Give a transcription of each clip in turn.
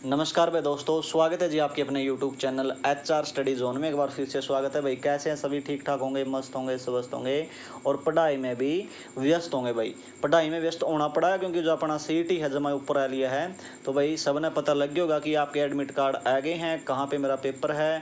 नमस्कार भाई दोस्तों, स्वागत है जी आपके अपने YouTube channel HR study zone में। एक बार फिर से स्वागत है भाई। कैसे हैं सभी? ठीक ठाक होंगे, मस्त होंगे, स्वस्थ होंगे और पढ़ाई में भी व्यस्त होंगे भाई। पढ़ाई में व्यस्त होना पड़ा है क्योंकि जो अपना CET है जमा ऊपर आ लिया है, तो भाई सबने पता लग गया होगा कि आपके एडमिट कार्ड आ गए हैं, कहाँ पे मेरा पेपर है,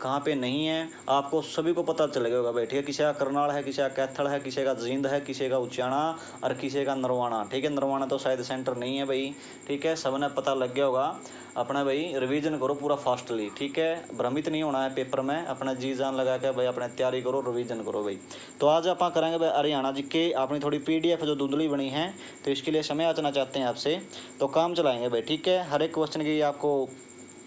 कहाँ पे नहीं है, आपको सभी को पता चल गया होगा भाई। ठीक है, किसी का करनाल है, किसी का कैथल है, किसी का जींद है, किसी का उचाना और किसी का नरवाना। ठीक है, नरवाना तो शायद सेंटर नहीं है भाई। ठीक है, सबने पता लग गया होगा। अपना भाई रिवीजन करो पूरा फास्टली। ठीक है, भ्रमित नहीं होना है पेपर में, अपना जी जान लगा के भाई अपने तैयारी करो, रिवीजन करो भाई। तो आज आप करेंगे भाई हरियाणा जी के अपनी थोड़ी PDF जो धुंधली बनी है, तो इसके लिए समय याचना चाहते हैं आपसे, तो काम चलाएंगे भाई। ठीक है, हर एक क्वेश्चन की आपको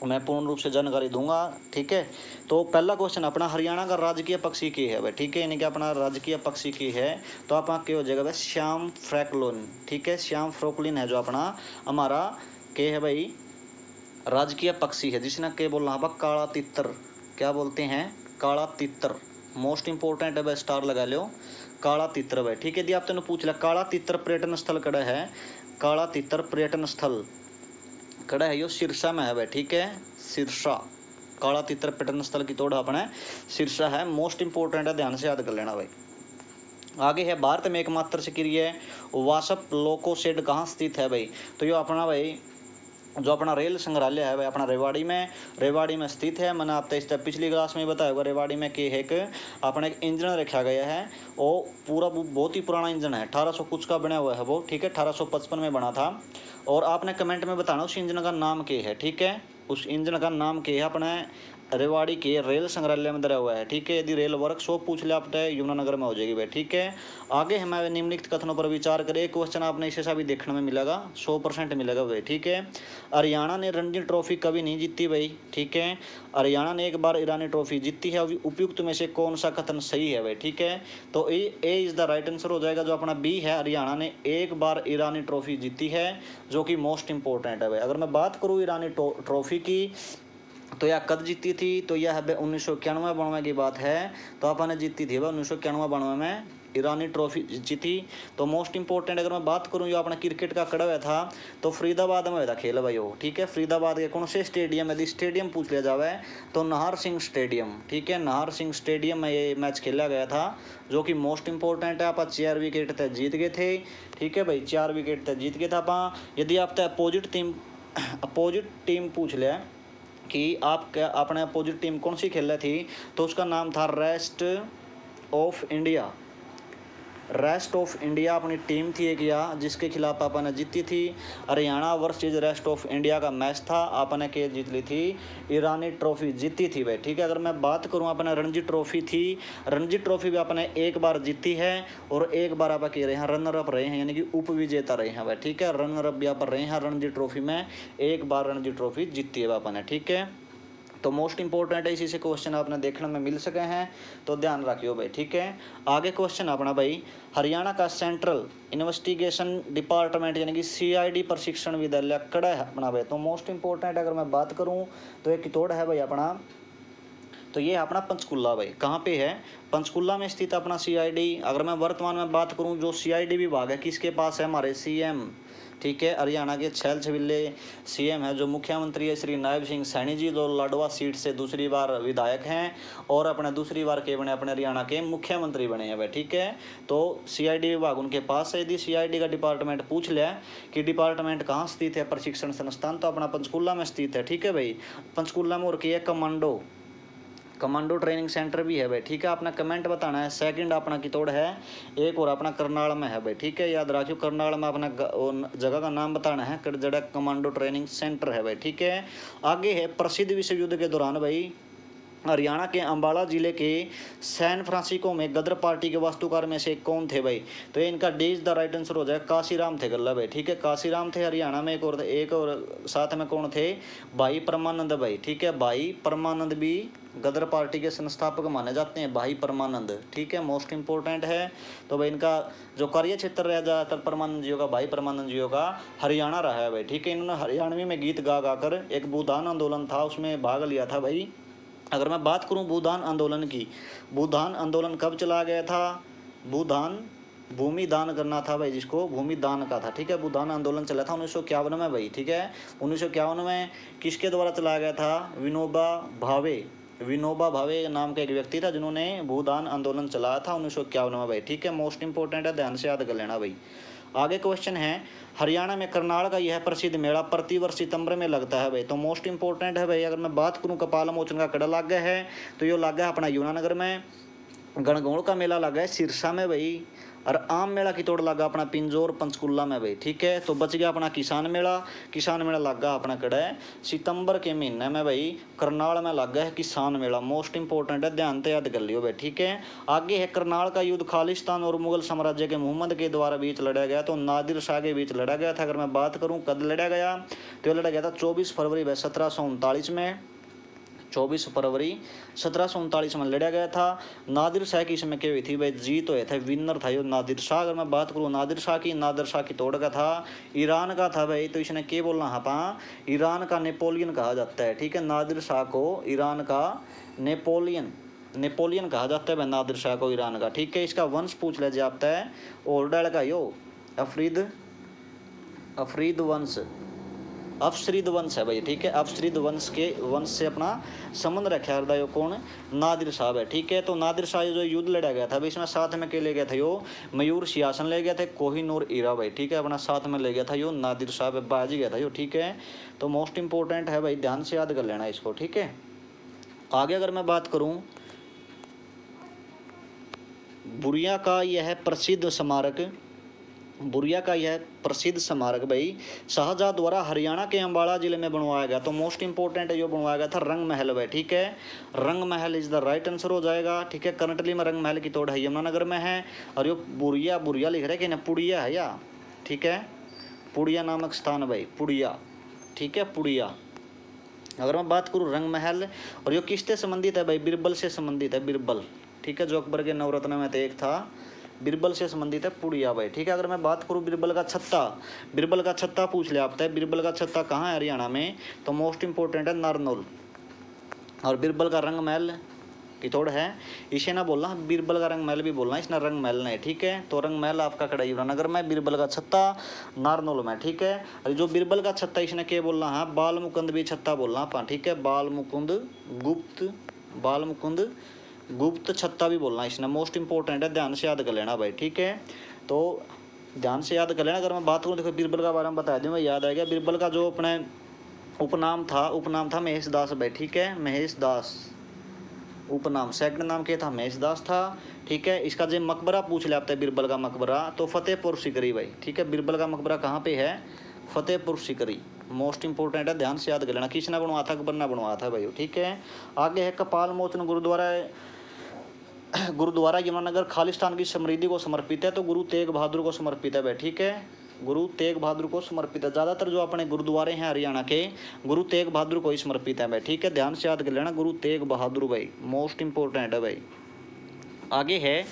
मैं पूर्ण रूप से जानकारी दूंगा। ठीक है, तो पहला क्वेश्चन अपना हरियाणा का राजकीय पक्षी की है भाई। ठीक है, यानी कि अपना राजकीय पक्षी की है, तो आप क्या हो जाएगा भाई? श्याम फ्रैकलिन। ठीक है, श्याम फ्रैकलिन है जो अपना हमारा के है भाई राजकीय पक्षी है, जिसने के बोलना है काला तितर। क्या बोलते हैं? काला तितर। मोस्ट इंपोर्टेंट है भाई, स्टार लगा लो, काला तितर भाई। ठीक है, यदि आप तेन पूछ लिया काला तितर पर्यटन स्थल कड़ा है, काला तितर पर्यटन स्थल कड़ा है, यो सिरसा में है भाई। ठीक है, सिरसा, काला तितर पर्यटन स्थल की तोड़ अपने सिरसा है। मोस्ट इंपोर्टेंट है, ध्यान से याद कर लेना भाई। आगे है भारत में एकमात्र सिकिरी है वासप लोकोशेड कहाँ स्थित है भाई? तो यो अपना भाई जो अपना रेल संग्रहालय है भाई अपना रेवाड़ी में स्थित है। मैंने आपको इस पिछली क्लास में बताया होगा, रेवाड़ी में के एक अपना एक इंजन रखा गया है। वो पूरा बहुत ही पुराना इंजन है, 1800 कुछ का बना हुआ है वो। ठीक है, 1855 में बना था। और आपने कमेंट में बताना उस इंजन का नाम क्या है। ठीक है, उस इंजन का नाम क्या है अपने रेवाड़ी के रेल संग्रहालय में धरा हुआ है। ठीक है, यदि रेल वर्कशॉप पूछ लिया आपने यमुनानगर में हो जाएगी भाई। ठीक है, आगे हमारे निम्नलिखित कथनों पर विचार करें। क्वेश्चन आपने इसे सा भी देखने में मिलेगा, 100% मिलेगा भाई। ठीक है, हरियाणा ने रणजी ट्रॉफी कभी नहीं जीती भाई। ठीक है, हरियाणा ने एक बार ईरानी ट्रॉफी जीती है। उपयुक्त में से कौन सा कथन सही है भाई? ठीक है, तो ए इज द राइट आंसर हो जाएगा, जो अपना बी है, हरियाणा ने एक बार ईरानी ट्रॉफी जीती है, जो कि मोस्ट इंपॉर्टेंट है भाई। अगर मैं बात करूँ ईरानी ट्रॉफी की, तो यह कब जीती थी? तो यह 1991-92 की बात है। तो आपने जीती थी भाई 1991-92 में ईरानी ट्रॉफी जीती। तो मोस्ट इंपॉर्टेंट अगर मैं बात करूं जो अपना क्रिकेट का कड़ा हुआ था, तो फरीदाबाद में हुआ था खेल भाई वो। ठीक है, फरीदाबाद के कौन से स्टेडियम, यदि स्टेडियम पूछ लिया जावे तो नाहर सिंह स्टेडियम। ठीक है, नाहर सिंह स्टेडियम में ये मैच खेला गया था, जो कि मोस्ट इंपॉर्टेंट है। आप 4 विकेट तक जीत गए थे। ठीक है भाई, 4 विकेट तक जीत गए था आप। यदि आप अपोजिट टीम पूछ लिया कि आप क्या अपने अपोजिट टीम कौन सी खेल रही थी, तो उसका नाम था of India rest of India अपनी टीम थी एक, या जिसके खिलाफ आपने जीती थी। Haryana versus rest of India का मैच था, आपने के जीत ली थी, ईरानी ट्रॉफी जीती थी भाई। ठीक है, अगर मैं बात करूं अपने रणजी ट्रॉफी थी, रणजी ट्रॉफी भी आपने एक बार जीती है और एक बार आप कह रहे हैं रनर अप रहे हैं, यानी कि उप विजेता रहे हैं भाई। ठीक है, रनर अप भी आप रहे हैं रणजी ट्रॉफी में, एक बार रणजी ट्रॉफी जीती है आपने। ठीक है, तो मोस्ट इंपॉर्टेंट है, इसी से क्वेश्चन आपने देखने में मिल सके हैं, तो ध्यान रखियो भाई। ठीक है, आगे क्वेश्चन अपना भाई हरियाणा का सेंट्रल इन्वेस्टिगेशन डिपार्टमेंट यानी कि CID प्रशिक्षण विद्यालय कड़ा है अपना भाई? तो मोस्ट इंपॉर्टेंट अगर मैं बात करूं तो एक कितौड़ है भाई अपना, तो ये अपना पंचकुला भाई। कहाँ पे है? पंचकुला में स्थित अपना CID। अगर मैं वर्तमान में बात करूं जो CID विभाग है किसके पास है? हमारे CM। ठीक है, हरियाणा के छैल छबीले CM है, जो मुख्यमंत्री है श्री नायब सिंह सैनी जी, जो लाडवा सीट से दूसरी बार विधायक हैं और अपने दूसरी बार के बने अपने हरियाणा के मुख्यमंत्री बने हैं भाई। ठीक है, तो CID विभाग उनके पास है। यदि CID का डिपार्टमेंट पूछ लिया कि डिपार्टमेंट कहाँ स्थित है प्रशिक्षण संस्थान, तो अपना पंचकुला में स्थित है। ठीक है भाई, पंचकुला में और की है कमांडो ट्रेनिंग सेंटर भी है भाई। ठीक है, अपना कमेंट बताना है। सेकंड अपना कितौड़ है, एक और अपना करनाल में है भाई। ठीक है, याद रखियो करनाल में अपना जगह का नाम बताना है, कड़जड़ा कमांडो ट्रेनिंग सेंटर है भाई। ठीक है, आगे है प्रसिद्ध विश्व युद्ध के दौरान भाई हरियाणा के अंबाला जिले के सैन फ्रांसिस्को में गदर पार्टी के वास्तुकार में से कौन थे भाई? तो ये इनका D is the right answer हो जाएगा, काशीराम थे गल्ला भाई। ठीक है, काशीराम थे हरियाणा में। एक और साथ में कौन थे? भाई परमानंद भाई। ठीक है, भाई परमानंद भी गदर पार्टी के संस्थापक माने जाते हैं, भाई परमानंद। ठीक है, मोस्ट इंपॉर्टेंट है। तो भाई इनका जो कार्य क्षेत्र रहा ज़्यादातर परमानंद जी का, भाई परमानंद जी का हरियाणा रहा है भाई। ठीक है, इन्होंने हरियाणवी में गीत गा गाकर एक भूदान आंदोलन था उसमें भाग लिया था भाई। अगर मैं बात करूं भूदान आंदोलन की, भूदान आंदोलन कब चला गया था? भूदान भूमि दान करना था भाई, जिसको भूमि दान का था, ठीक है। भूदान आंदोलन चला था 1951 में भाई, ठीक है। 1951 में किसके द्वारा चलाया गया था? विनोबा भावे, विनोबा भावे नाम का एक व्यक्ति था जिन्होंने भूदान आंदोलन चलाया था 1951 में भाई, ठीक है। मोस्ट इंपोर्टेंट है, ध्यान से याद कर लेना भाई। आगे क्वेश्चन है, हरियाणा में करनाल का यह प्रसिद्ध मेला प्रतिवर्ष सितंबर में लगता है भाई। तो मोस्ट इंपोर्टेंट है भाई, अगर मैं बात करूं कपाल मोचन का कड़ा लाग गया है तो ये लाग गया अपना यमुनानगर में। गणगौर का मेला लगा है सिरसा में भाई, और आम मेला की तोड़ लगा अपना पिंजौर पंचकुला में भाई, ठीक है। तो बच गया अपना किसान मेला, किसान मेला लगा अपना कड़ा है सितंबर के महीने में भाई, करनाल में लगा है किसान मेला। मोस्ट इंपोर्टेंट है, ध्यान से याद कर लियो भाई, ठीक है। आगे है, करनाल का युद्ध खालिस्तान और मुगल साम्राज्य के मोहम्मद के द्वारा बीच लड़ा गया, तो नादिर शाह के बीच लड़ा गया था। अगर मैं बात करूं कब लड़ा गया, तो लड़ा गया था 24 फरवरी 1739 में, 24 फरवरी 1739 में लड़ा गया था। नादिर शाह की इसमें क्या हुई थी भाई, जीत हुए थे, विनर था ये नादिर शाह। अगर मैं बात करूँ नादिर शाह की, नादिर शाह की तोड़ का था, ईरान का था भाई। तो इसने क्या बोलना है पा, ईरान का नेपोलियन कहा जाता है, ठीक है। नादिर शाह को ईरान का नेपोलियन, नेपोलियन कहा जाता है भाई नादिर शाह को, ईरान का, ठीक है। इसका वंश पूछ लिया जाता है, और डल का यो अफरीद, अफरीद वंश, अफश्रीद वंश है भाई, ठीक है। अफश्रीद वंश के वंश से अपना संबंध रखा है यो कौन, नादिर साहब है, ठीक है। तो नादिर शाह जो युद्ध लड़ा गया था भाई, इसमें साथ में के ले गया था यो मयूर सियासन ले गया था, कोहिनूर ईरा भाई, ठीक है। अपना साथ में ले गया था यो नादिर साहब, बाजी गया था यो, ठीक है। तो मोस्ट इंपोर्टेंट है भाई, ध्यान से याद कर लेना इसको, ठीक है। आगे अगर मैं बात करूँ, बुरिया का यह प्रसिद्ध स्मारक, बुरिया का यह प्रसिद्ध स्मारक भाई शाहजहां द्वारा हरियाणा के अंबाला जिले में बनवाया गया। तो मोस्ट इंपोर्टेंट है, जो बनवाया गया था रंग महल भाई, ठीक है। रंग महल इज द राइट आंसर हो जाएगा, ठीक है। करंटली में रंग महल की तोड़ है यमुनानगर में है, और यो बुरिया, बुरिया लिख रहे कि ना पुड़िया है या, ठीक है। पुड़िया नामक स्थान भाई, पुड़िया, ठीक है, पुड़िया। अगर मैं बात करूँ रंग महल, और यो किससे संबंधित है भाई, बिरबल से संबंधित है, बिरबल, ठीक है। जो अकबर के नवरत्न में से एक था, बिरबल से संबंधित है पुड़िया भाई, ठीक है। अगर मैं बात करूँ बिरबल का छत्ता, बिरबल का छत्ता पूछ लिया आपने, बिरबल का छत्ता कहाँ है हरियाणा में, तो मोस्ट इंपोर्टेंट है नारनौल। और बिरबल का रंग महल की तोड़ है, इसे ना बोलना बिरबल का रंग महल भी बोलना, इसने रंग महल नहीं, ठीक है। तो रंग महल आपका खड़ा यमुनानगर में, बिरबल का छत्ता नारनौल में, ठीक है। और जो बिरबल का छत्ता इसने क्या बोलना है, बाल मुकुंद भी छत्ता बोलना पा, ठीक है। बाल मुकुंद गुप्त, बाल मुकुंद गुप्त छत्ता भी बोलना इसने, मोस्ट इंपोर्टेंट है, ध्यान से याद कर लेना भाई, ठीक है। तो ध्यान से याद कर लेना। अगर मैं बात करूँ, देखो बिरबल का बारे में बता दूँ, मैं याद आ गया, बिरबल का जो अपने उपनाम था, उपनाम था महेश दास भाई, ठीक है। महेश दास उपनाम, सेकंड नाम क्या था, महेश दास था, ठीक है। इसका जो मकबरा पूछ लिया आपने, बिरबल का मकबरा, तो फतेहपुर सीकरी भाई, ठीक है। बिरबल का मकबरा कहाँ पे है, फतेहपुर सीकरी, मोस्ट इंपोर्टेंट है, ध्यान से याद कर लेना। किसने बनवाया था, अकबर ने बनवाया था भाई, ठीक है। आगे है कपाल मोचन गुरुद्वारा, गुरुद्वारा यमुनानगर खालिस्तान की समृद्धि को समर्पित है, तो गुरु तेग बहादुर को समर्पित है भाई, ठीक है। गुरु तेग बहादुर को समर्पित है, ज़्यादातर जो अपने गुरुद्वारे हैं हरियाणा के, गुरु तेग बहादुर को ही समर्पित है भाई, ठीक है। ध्यान से याद कर लेना, गुरु तेग बहादुर भाई, मोस्ट इंपोर्टेंट है भाई। आगे है,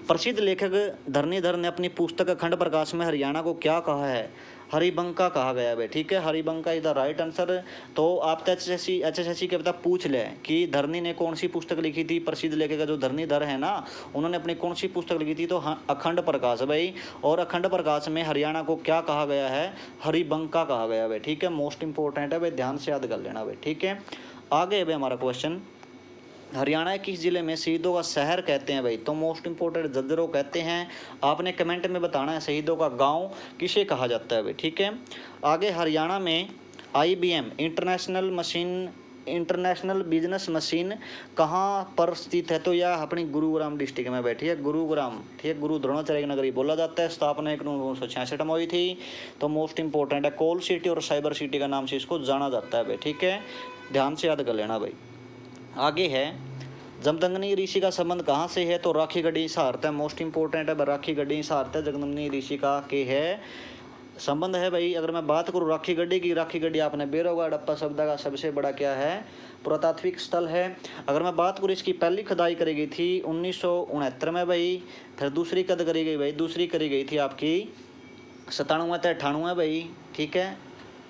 प्रसिद्ध लेखक धरणीधर ने अपनी पुस्तक अखंड प्रकाश में हरियाणा को क्या कहा है, हरिबंका कहा गया है, ठीक है। हरिबंका इज द राइट आंसर। तो आप एचएसएससी के बता पूछ ले कि धरनी ने कौन सी पुस्तक लिखी थी, प्रसिद्ध लेखक जो धरणीधर है ना, उन्होंने अपनी कौन सी पुस्तक लिखी थी, तो अखंड प्रकाश भाई। और अखंड प्रकाश में हरियाणा को क्या कहा गया है, हरिबंका कहा गया है, ठीक है। मोस्ट इंपोर्टेंट है भाई, ध्यान से याद कर लेना भाई, ठीक है। आगे भाई हमारा क्वेश्चन, हरियाणा किस जिले में शहीदों का शहर कहते हैं भाई, तो मोस्ट इंपोर्टेंट झज्जर कहते हैं। आपने कमेंट में बताना है शहीदों का गांव किसे कहा जाता है भाई, ठीक है। आगे हरियाणा में IBM इंटरनेशनल बिजनेस मशीन कहाँ पर स्थित है, तो यह अपनी गुरुग्राम डिस्ट्रिक्ट में बैठी है, गुरुग्राम, ठीक है। गुरु द्रोणाचार्य नगरी बोला जाता है। स्थापना 1966 में हुई थी। तो मोस्ट इंपोर्टेंट है, कोल सिटी और साइबर सिटी का नाम से इसको जाना जाता है भाई, ठीक है। ध्यान से याद कर लेना भाई। आगे है, जमदग्नि ऋषि का संबंध कहाँ से है, तो राखी गढ़ी सहारता है, मोस्ट इंपोर्टेंट है, राखी गढ़ी सहारता है जमदग्नि ऋषि का के है संबंध है भाई। अगर मैं बात करूँ राखी गढ़ी की, राखी गढ़ी आपने बेरोगा हड़प्पा सभ्यता का सबसे बड़ा क्या है, पुरातात्विक स्थल है। अगर मैं बात करूँ इसकी पहली खुदाई करी गई थी 1969 में भाई, फिर दूसरी कद करी गई भाई, दूसरी करी गई थी आपकी 97 से 98 भाई, ठीक है।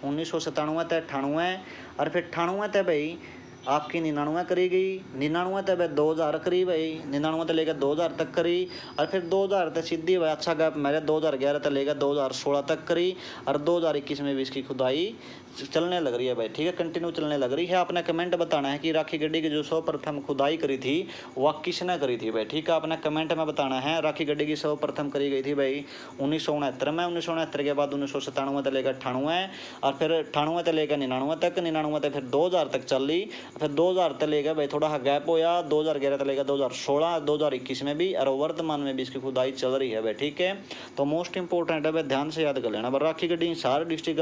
1997 से 98 और फिर 98 भाई आपकी 99 करी गई, 99 तक 2000 करी भाई, 99 से लेकर 2000 तक करी, और फिर 2000 तक सीधी भाई अच्छा गैप मेरे 2011 तक लेकर 2016 तक करी, और 2021 में भी इसकी खुदाई चलने लग रही है भाई, ठीक है, कंटिन्यू चलने लग रही है। आपने कमेंट बताना है कि राखी गड्ढे की जो सर्वप्रथम खुदाई करी थी वह किसने करी थी भाई, ठीक है, आपने कमेंट में बताना है। राखी गड्ढे की सर्वप्रथम करी गई थी भाई 1969 में, 1969 के बाद 1997 से लेकर 98, और फिर 98 से लेकर 99 तक, 99 से फिर 2000 तक चल ली, फिर 2000 से लेकर भाई थोड़ा सा गैप होया, 2011 से लेकर 2016, 2021 में भी, और वर्तमान में भी इसकी खुदाई चल रही है भाई, ठीक है। तो मोस्ट इंपॉर्टेंट है भाई, ध्यान से याद कर लेना। राखी गड्ढी हिसार डिस्ट्रिक्ट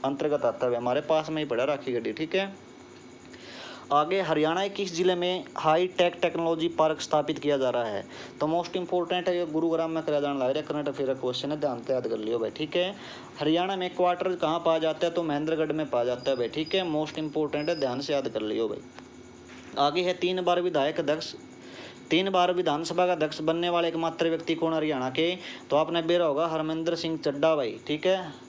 अंतर्गत आता है, हमारे पास में ही पड़ा राखी गड्ढी, ठीक है। आगे हरियाणा के किस जिले में हाई टेक टेक्नोलॉजी पार्क स्थापित किया जा रहा है, तो मोस्ट इंपॉर्टेंट है, ये गुरुग्राम में कराया जाने लग रहा है, करंट अफेयर क्वेश्चन है, ध्यान से याद कर लियो भाई, ठीक है। हरियाणा में क्वार्टर कहाँ पाया जाता है, तो महेंद्रगढ़ में पाया जाता है भाई, ठीक है, मोस्ट इंपॉर्टेंट है, ध्यान से याद कर लियो भाई। आगे है 3 बार विधायक अध्यक्ष, 3 बार विधानसभा का अध्यक्ष बनने वाले एकमात्र व्यक्ति कौन हरियाणा के, तो आपने बेरा होगा हरमंदर सिंह चड्ढा भाई, ठीक है,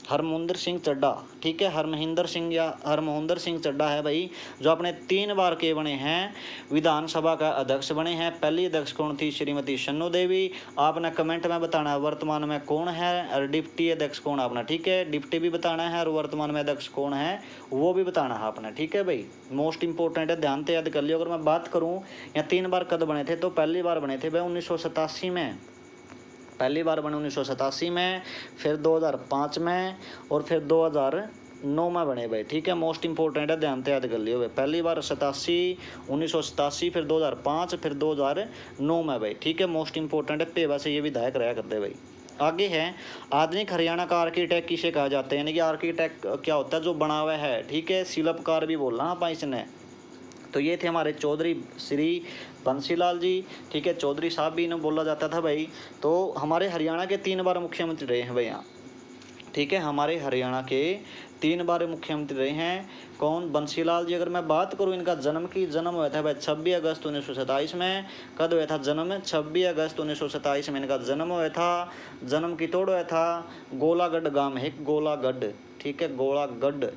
हरमोहंदर सिंह चड्ढा, ठीक है, हरमहिंदर सिंह या हरमोहंदर सिंह चड्ढा है भाई, जो अपने 3 बार के बने हैं विधानसभा का अध्यक्ष बने हैं। पहली अध्यक्ष कौन थी, श्रीमती शन्नू देवी। आपने कमेंट में बताना है वर्तमान में कौन है, और डिप्टी अध्यक्ष कौन आपने, ठीक है, डिप्टी भी बताना है, और वर्तमान में अध्यक्ष कौन है वो भी बताना है आपने, ठीक है भाई, मोस्ट इंपॉर्टेंट है, ध्यान से याद कर लियो। अगर मैं बात करूँ यहाँ 3 बार कद बने थे, तो पहली बार बने थे भाई 1987 में, पहली बार बने 1987 में, फिर 2005 में, और फिर 2009 में बने भाई, ठीक है, मोस्ट इंपॉर्टेंट है, ध्यान से याद कर लियो भाई, पहली बार 1987, फिर 2005, फिर 2009 में भाई, ठीक है, मोस्ट इंपॉर्टेंट है, पेवा से ये विधायक रहा करते भाई। आगे है आधुनिक हरियाणा का आर्किटेक्ट किसे कहा जाता है, यानी कि आर्किटेक्ट क्या होता है, जो बना हुआ है, ठीक है, शिल्पकार भी बोलना आप इसने। तो ये थे हमारे चौधरी श्री बंसीलाल जी, ठीक है, चौधरी साहब भी इन्हें बोला जाता था भाई। तो हमारे हरियाणा के 3 बार मुख्यमंत्री रहे हैं भाई यहाँ, ठीक है, हमारे हरियाणा के 3 बार मुख्यमंत्री रहे हैं, कौन, बंसीलाल जी। अगर मैं बात करूँ इनका जन्म की, जन्म हुआ था भाई 26 अगस्त 1927 में, कद हुआ था जन्म, 26 अगस्त 1927 में इनका जन्म हुआ था। जन्म की तोड़ हुआ था गोलागढ़ गांव है, गोलागढ़, ठीक है, गोलागढ़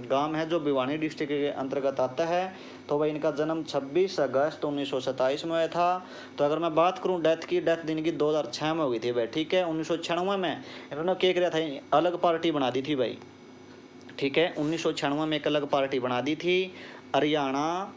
गांव है जो भिवानी डिस्ट्रिक्ट के अंतर्गत आता है। तो भाई इनका जन्म 26 अगस्त 1927 में हुआ था। तो अगर मैं बात करूं डेथ की, डेथ दिन की 2006 में हो गई थी भाई, ठीक है। 1996 में इन्होंने क्या किया था, अलग पार्टी बना दी थी भाई, ठीक है, 1996 में एक अलग पार्टी बना दी थी, हरियाणा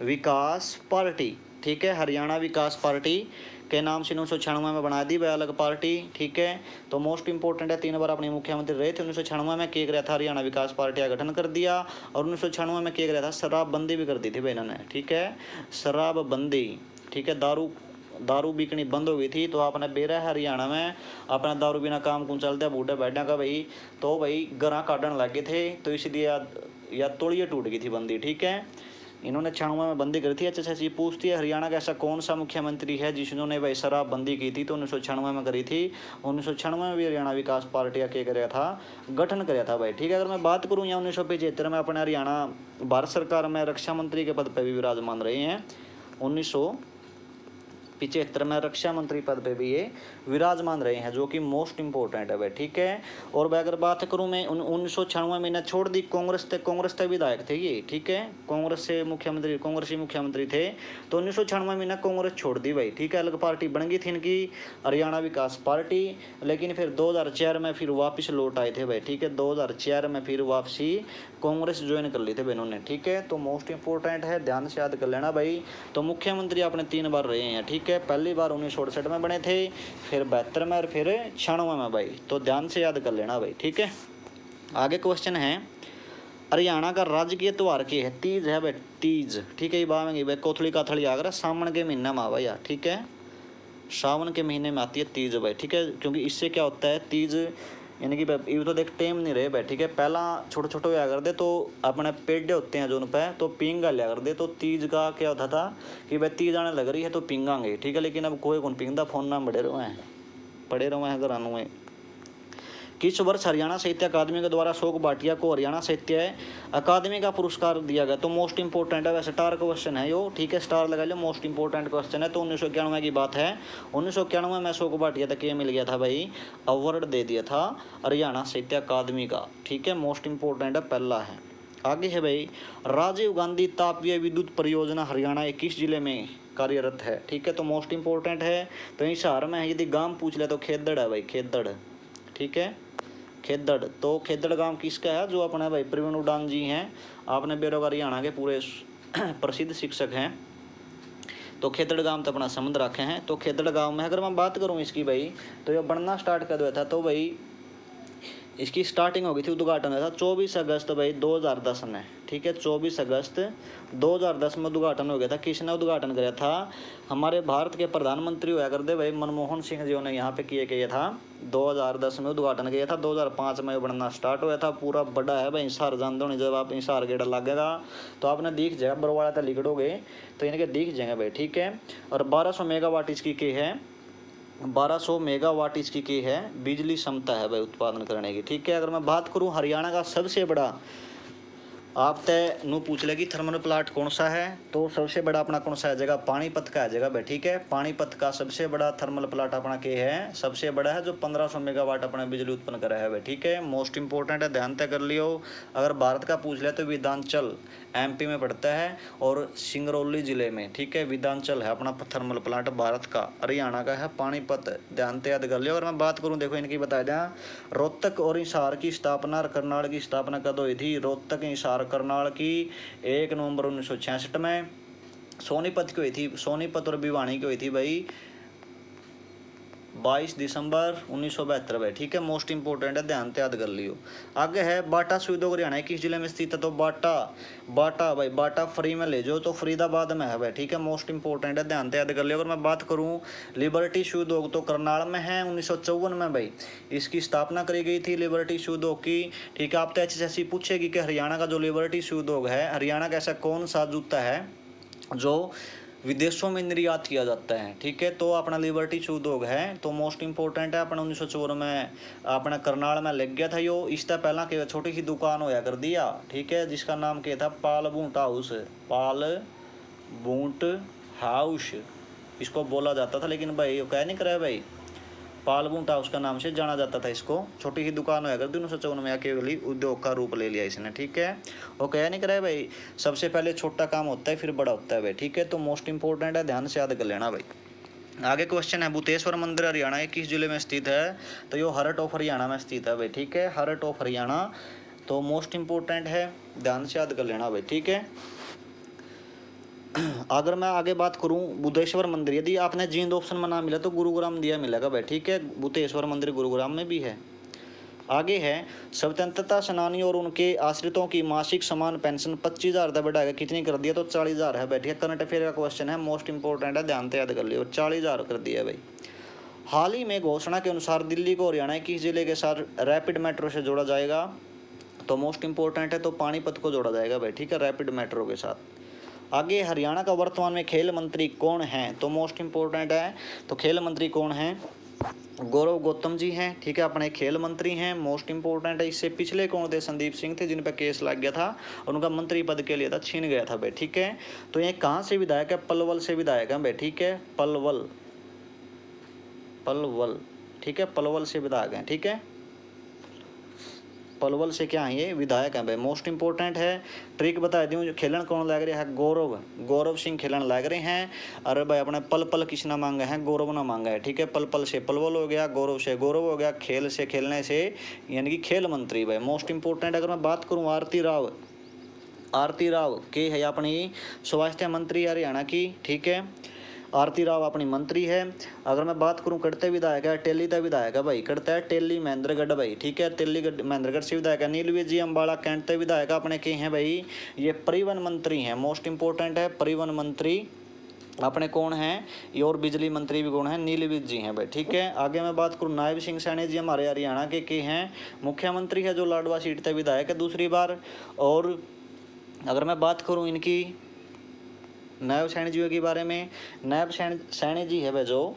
विकास पार्टी, ठीक है, हरियाणा विकास पार्टी के नाम से 1996 में बना दी वह अलग पार्टी, ठीक है। तो मोस्ट इंपॉर्टेंट है, 3 बार अपने मुख्यमंत्री रहे थे। 1996 में किया गया था हरियाणा विकास पार्टी का गठन कर दिया, और 1996 में किया गया था शराबबंदी भी कर दी थी भाई इन्होंने, ठीक है, शराबबंदी, ठीक है, दारू बिकनी बंद हो गई थी। तो आपने बेरा है हरियाणा में अपना दारू बिना काम कौन चलता है, बूढ़े बैठा का भाई, तो भाई गरा काटने लगे थे, तो इसलिए या तोड़िए टूट गई थी बंदी, ठीक है। इन्होंने 96 में बंदी करी थी। अच्छा ये पूछती है हरियाणा का ऐसा कौन सा मुख्यमंत्री है जिन्होंने भाई शराबबंदी की थी, तो 1996 में करी थी। 1996 में भी हरियाणा विकास पार्टी का क्या कराया था, गठन कराया था भाई, ठीक है। अगर मैं बात करूँ यहाँ 1975 में अपने हरियाणा भारत सरकार में रक्षा मंत्री के पद पर भी विराजमान रहे हैं। 1975 में रक्षा मंत्री पद पे भी ये विराजमान रहे हैं, जो कि मोस्ट इंपॉर्टेंट है भाई, ठीक है। और मैं अगर बात करूं मैं 1996 में इन्हें छोड़ दी, कांग्रेस के विधायक थे ये, ठीक है, कांग्रेसी मुख्यमंत्री थे। तो 1996 में इन्हें कांग्रेस छोड़ दी भाई, ठीक है, अलग पार्टी बन गई थी इनकी हरियाणा विकास पार्टी। लेकिन फिर 2004 में फिर वापस लौट आए थे भाई, ठीक है, 2004 में फिर वापसी कांग्रेस ज्वाइन कर ली थे भाई इन्होंने, ठीक है। तो मोस्ट इंपॉर्टेंट है, ध्यान से याद कर लेना भाई। तो मुख्यमंत्री आपने 3 बार रहे हैं, ठीक है, पहली बार 1968 में बने थे, फिर 72 में, और फिर 96 में भाई। तो ध्यान से याद कर लेना भाई, ठीक है। आगे क्वेश्चन है हरियाणा का राजकीय त्योहार क्या है, तीज है भाई, तीज, ठीक है, ये बावेंगे भाई, कोथली काथड़ी आगरा सावन के महीने में आवा यार, ठीक है, सावन के महीने में आती है तीज भाई, ठीक है। क्योंकि इससे क्या होता है, तीज यानी कि ये तो देख टेम नहीं रहे भाई, ठीक है, पहला छोटे छोटे हुआ कर दे तो अपने पेड़े होते हैं जो उन पे, तो पींगा लिया कर दे। तो तीज का क्या होता था कि भाई तीज आने लग रही है तो पींगांगे, ठीक है, लेकिन अब कोई कौन पींगदा, फोन ना पड़े रहो हैं घरानों में। किस वर्ष हरियाणा साहित्य अकादमी के द्वारा अशोक भाटिया को हरियाणा साहित्य अकादमी का पुरस्कार दिया गया, तो मोस्ट इंपॉर्टेंट है, वैसे स्टार क्वेश्चन है यो, ठीक है, स्टार लगा लो, मोस्ट इंपॉर्टेंट क्वेश्चन है। तो 1991 की बात है, 1991 में अशोक भाटिया तक ये मिल गया था भाई, अवार्ड दे दिया था हरियाणा साहित्य अकादमी का, ठीक है, मोस्ट इंपॉर्टेंट है, पहला है। आगे है भाई, राजीव गांधी तापीय विद्युत परियोजना हरियाणा 21 जिले में कार्यरत है। ठीक है, तो मोस्ट इंपोर्टेंट है। तो हिसार में है, यदि गांव पूछ ले तो खेदड़ है भाई, खेदड़। ठीक है, खेदड़। तो खेदड़ गांव किसका है, जो अपना भाई प्रवीण उड़ान जी हैं, आपने बेरोगा हरियाणा के पूरे प्रसिद्ध शिक्षक हैं। तो खेदड़ गांव तो अपना समुद्र रखे हैं। तो खेदड़ गांव में अगर मैं बात करूं इसकी भाई, तो ये बनना स्टार्ट कर दिया था। तो भाई इसकी स्टार्टिंग हो गई थी, उद्घाटन हुआ था 24 अगस्त भाई 2010 में। ठीक है, 24 अगस्त 2010 में उद्घाटन हो गया था। किसने उद्घाटन किया था, हमारे भारत के प्रधानमंत्री हुआ करते भाई मनमोहन सिंह जी ने यहाँ पे किया था। 2010 में उद्घाटन किया था, 2005 में बनना स्टार्ट हुआ था। पूरा बड़ा है भाई, हिसार जान दो नहीं, जब आप हिसार गेड़ा लगेगा तो आपने दिख जाएगा, बरवाड़ा तक लिखोगे तो इनके दिख जाएंगे भाई। ठीक है, और 1200 मेगावाट इसकी के है, 1200 मेगावाट इसकी की है बिजली क्षमता है भाई उत्पादन करने की। ठीक है, अगर मैं बात करूं हरियाणा का सबसे बड़ा, आप तय नू पूछ लेगी थर्मल प्लांट कौन सा है, तो सबसे बड़ा अपना कौन सा है जगह, पानीपत का है जगह भाई। ठीक है, पानीपत का सबसे बड़ा थर्मल प्लांट अपना के है, सबसे बड़ा है, जो 1500 मेगावाट अपना बिजली उत्पन्न कर रहा है भाई। ठीक है, मोस्ट इंपोर्टेंट है, ध्यान तय कर लियो। अगर भारत का पूछ ले तो विधानचल एमपी में पड़ता है और सिंगरौली जिले में। ठीक है, विधानचल है अपना थर्मल प्लांट भारत का। हरियाणा का है पानीपत, ध्यान तय याद कर लियो। अगर मैं बात करूं, देखो इनकी बता दें, रोहतक और हिसार की स्थापना, करनाल की स्थापना कब हुई थी, रोहतक हिसार करनाल की 1 नवंबर 1966 में। सोनीपत की हुई थी, सोनीपत और भिवानी की हुई थी भाई 22 दिसंबर 1972 भाई। ठीक है, मोस्ट इंपोर्टेंट है, ध्यान से याद कर लियो। आगे है बाटा सुई हरियाणा किस जिले में स्थित है, तो बाटा भाई, बाटा फ्री में ले जाओ तो फरीदाबाद में है भाई। ठीक है, मोस्ट इंपोर्टेंट है, ध्यान से याद कर लियो। अगर मैं बात करूं लिबर्टी शू उद्योग, तो करनाल में है, 1954 में भाई इसकी स्थापना करी गई थी लिबर्टी शू उद्योग की। ठीक है, आप तो ऐसी पूछेगी कि हरियाणा का जो लिबर्टी शू उद्योग है, हरियाणा का ऐसा कौन सा जूता है जो विदेशों में निर्यात किया जाता है। ठीक है, तो अपना लिबर्टी शू उद्योग है, तो मोस्ट इंपोर्टेंट है। अपना 1954 में अपना करनाल में लग गया था यो। इससे पहला के छोटी सी दुकान होया कर दिया। ठीक है, जिसका नाम क्या था, पाल बूट हाउस, पाल बूट हाउस इसको बोला जाता था। लेकिन भाई वो कह नहीं करा भाई, पाल बूट हाउस का नाम से जाना जाता था इसको। छोटी ही दुकान होया कर दी 1954 में, केवल उद्योग का रूप ले लिया इसने। ठीक है, वो कह नहीं करा भाई, सबसे पहले छोटा काम होता है फिर बड़ा होता है भाई। ठीक है, तो मोस्ट इंपोर्टेंट है, ध्यान से याद कर लेना भाई। आगे क्वेश्चन है, भूतेश्वर मंदिर हरियाणा किस जिले में स्थित है, तो यो हरट ऑफ हरियाणा में स्थित है भाई। ठीक है, हरट ऑफ हरियाणा, तो मोस्ट इंपोर्टेंट है, ध्यान से याद कर लेना भाई। ठीक है, अगर मैं आगे बात करूं बुद्धेश्वर मंदिर, यदि आपने जींद ऑप्शन में ना मिला तो गुरुग्राम दिया मिलेगा भाई। ठीक है, बुद्धेश्वर मंदिर गुरुग्राम में भी है। आगे है, स्वतंत्रता सेनानी और उनके आश्रितों की मासिक समान पेंशन 25,000 था बढ़ाकर कितनी कर दिया, तो 40,000 है भाई। ठीक है, करंट अफेयर का क्वेश्चन है, मोस्ट इंपोर्टेंट है, ध्यान से याद कर लियो, 40,000 कर दिया भाई। हाल ही में घोषणा के अनुसार दिल्ली को हरियाणा किस जिले के साथ रैपिड मेट्रो से जोड़ा जाएगा, तो मोस्ट इंपोर्टेंट है, तो पानीपत को जोड़ा जाएगा भाई। ठीक है, रैपिड मेट्रो के साथ। आगे हरियाणा का वर्तमान में खेल मंत्री कौन है, तो मोस्ट इंपोर्टेंट है, तो खेल मंत्री कौन है, गौरव गौतम जी हैं। ठीक है, अपने खेल मंत्री हैं, मोस्ट इंपोर्टेंट है। इससे पिछले कौन थे, संदीप सिंह थे, जिन पर केस लग गया था, उनका मंत्री पद के लिए था, छीन गया था भाई। ठीक है, तो ये कहाँ से विधायक है, पलवल से विधायक है भाई। ठीक है, पलवल, ठीक है, पलवल से विधायक हैं। ठीक है, पलवल से क्या है, ये विधायक हैं भाई, मोस्ट इंपोर्टेंट है। ट्रिक बता दूं, जो खेलन कौन लग रहा है, गौरव सिंह खेलन लग रहे हैं। अरे भाई अपने पल किस ना मांगा है, गौरव ना मांगा है। ठीक है, पल से पलवल हो गया, गौरव से गौरव हो गया, खेल से खेलने से यानी कि खेल मंत्री भाई, मोस्ट इंपोर्टेंट। अगर मैं बात करूँ आरती राव के है अपनी स्वास्थ्य मंत्री हरियाणा की। ठीक है, आरती राव अपनी मंत्री है। अगर मैं बात करूं कड़ते विधायक है, टेली का विधायक है भाई, कड़ता है टेली महेंद्रगढ़ भाई। ठीक है, टेली महेंद्रगढ़ से विधायक है। नीलवीर जी अम्बाला कैंट के विधायक अपने के हैं भाई, ये परिवहन मंत्री हैं, मोस्ट इंपोर्टेंट है, परिवहन मंत्री अपने कौन हैं, ये और बिजली मंत्री भी कौन है, नीलवीर जी हैं भाई। ठीक है, आगे मैं बात करूं नायब सिंह सैनी जी हमारे हरियाणा के हैं, मुख्यमंत्री है, जो लाडवा सीट से विधायक है दूसरी बार। और अगर मैं बात करूँ इनकी नायब सैनी जी के बारे में, नायब सैनी जी है वे जो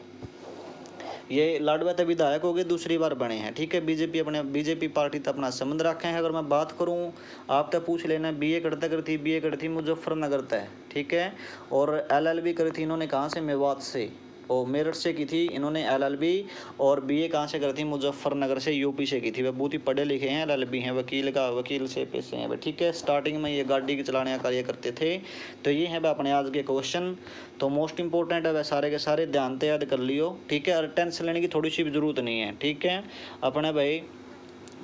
ये लाडवा तक विधायक हो गए, दूसरी बार बने हैं। ठीक है, बीजेपी पार्टी तक अपना संबंध रखे हैं। अगर मैं बात करूं, आप तक पूछ लेना, बीए करी थी मुजफ्फरनगर तक। ठीक है, और LLB करी थी इन्होंने कहाँ से, मेवात से। और मेरठ से की थी इन्होंने LLB। और BA कहाँ से करी थी, मुजफ्फरनगर से, यूपी से की थी। वे बहुत ही पढ़े लिखे हैं, LLB हैं, वकील से पेशे हैं वे, ठीक है। स्टार्टिंग में ये गाड़ी के चलाने का कार्य करते थे। तो ये है अपने आज के क्वेश्चन। तो मोस्ट इंपॉर्टेंट है वह सारे के सारे ध्यान से याद कर लियो, ठीक है। और टेंशन लेने की थोड़ी सी भी जरूरत नहीं है, ठीक है। अपने भाई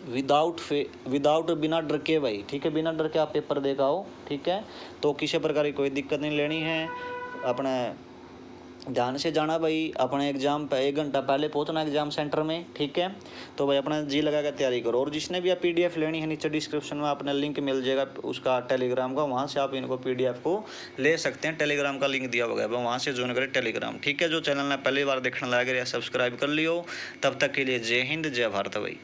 विदाउट बिना डर के भाई, ठीक है, बिना डर के आप पेपर दे के आओ, ठीक है। तो किसी प्रकार की कोई दिक्कत नहीं लेनी है। अपने ध्यान से जाना भाई, अपने एग्जाम पे 1 घंटा पहले पहुंचना एग्जाम सेंटर में, ठीक है। तो भाई अपना जी लगा कर तैयारी करो। और जिसने भी आप PDF लेनी है, नीचे डिस्क्रिप्शन में अपना लिंक मिल जाएगा उसका टेलीग्राम का, वहाँ से आप इनको PDF को ले सकते हैं। टेलीग्राम का लिंक दिया होगा, वहाँ से ज्वाइन करें टेलीग्राम, ठीक है। जो चैनल ने पहली बार देखने लगा या सब्सक्राइब कर लियो। तब तक के लिए जय हिंद, जय भारत भाई।